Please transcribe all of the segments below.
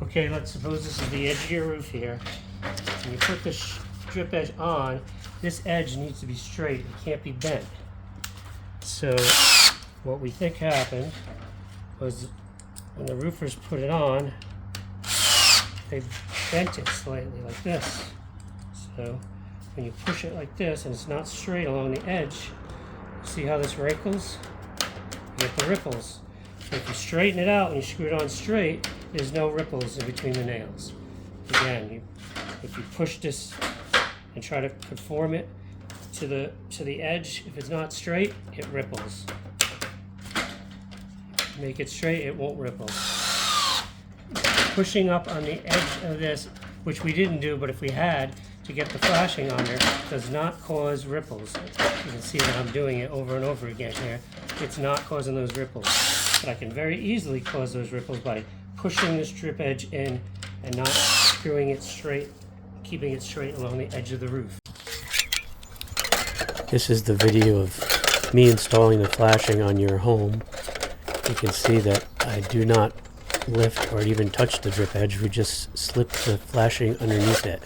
Okay, let's suppose this is the edge of your roof here. When you put the strip edge on, this edge needs to be straight. It can't be bent. So what we think happened was when the roofers put it on, they bent it slightly like this. So when you push it like this and it's not straight along the edge, see how this wrinkles? You get the ripples. So if you straighten it out and you screw it on straight, there's no ripples in between the nails. Again, if you push this and try to conform it to the edge, if it's not straight, it ripples. Make it straight, it won't ripple. Pushing up on the edge of this, which we didn't do, but if we had, to get the flashing on there, does not cause ripples. You can see that I'm doing it over and over again here. It's not causing those ripples. But I can very easily cause those ripples by pushing the strip edge in and not screwing it straight, keeping it straight along the edge of the roof. This is the video of me installing the flashing on your home. You can see that I do not lift or even touch the drip edge. We just slip the flashing underneath it.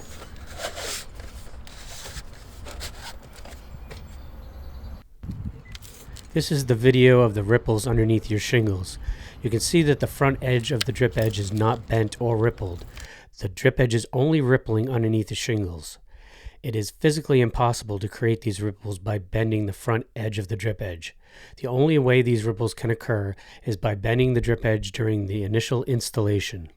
This is the video of the ripples underneath your shingles. You can see that the front edge of the drip edge is not bent or rippled. The drip edge is only rippling underneath the shingles. It is physically impossible to create these ripples by bending the front edge of the drip edge. The only way these ripples can occur is by bending the drip edge during the initial installation.